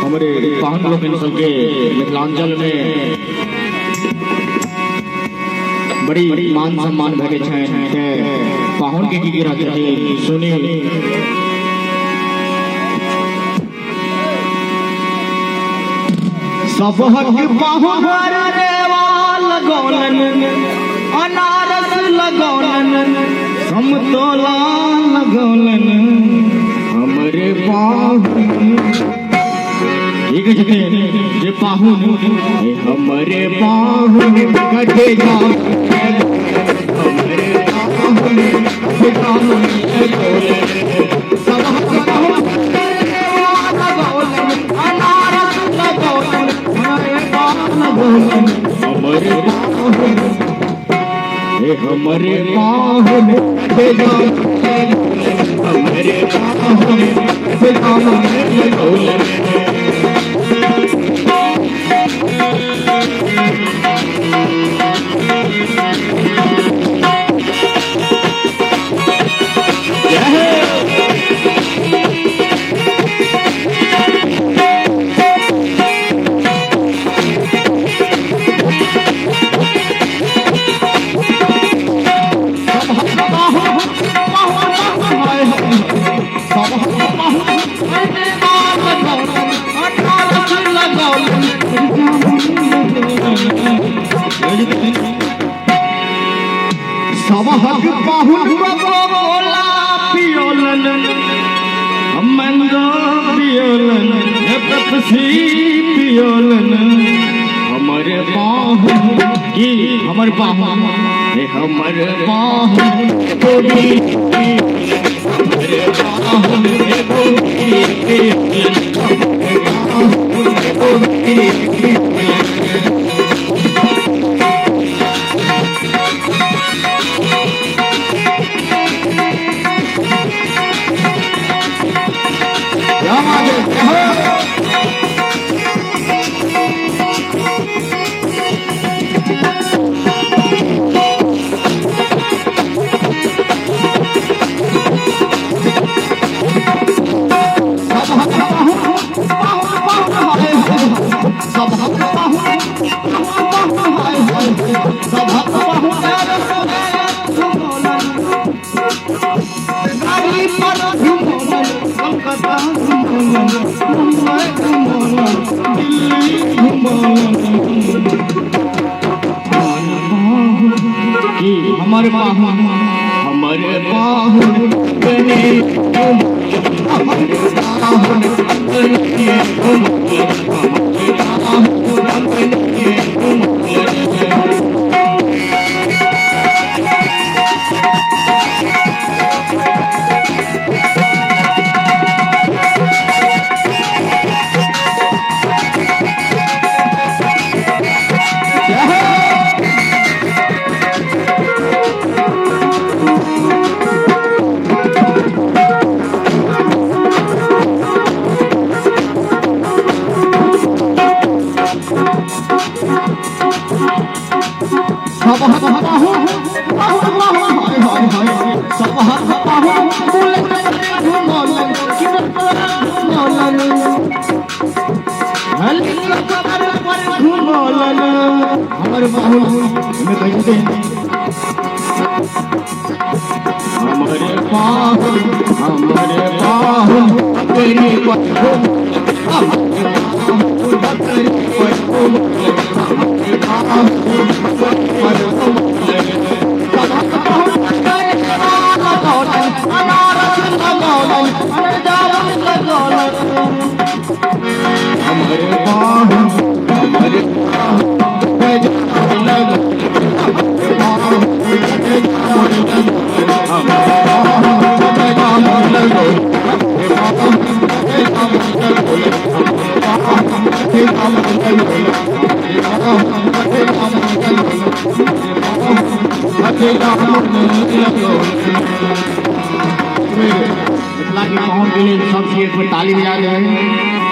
हमारे पाहन लोग इन सबके मिथिलांचल में बड़ी मान सम्मान भगे पाहुन के की रहते थे सुनी सब हक पाहुन लगौलन अनारस लगौलन समतोला लगौलन हमरे पाहुन ठीक है जे पाहुन हमरे पाहुन कटे जाओ हमरे पाहुन पाहुन सब अनारस लगौलन हमरे पाहुन हमरे पाहुन हमरे पाहुन हमरे पाहुन लगौलन सब हक पाहुन बोला पियोलन मंगो पियोलन पेप्सी पियोलन हमारे पाहुन की हमर पाहुन हमर पाहुन हमरे पाहुन हमारे पाहुन हमारे पाहुन बने हमारे पाहुन बने हमारे पाहुन हमें कहते हैं हमारे पाहुन तेरी पाहुन मिथिला की पहुंच के लिए सबसे एक ताली बजा रहे हैं।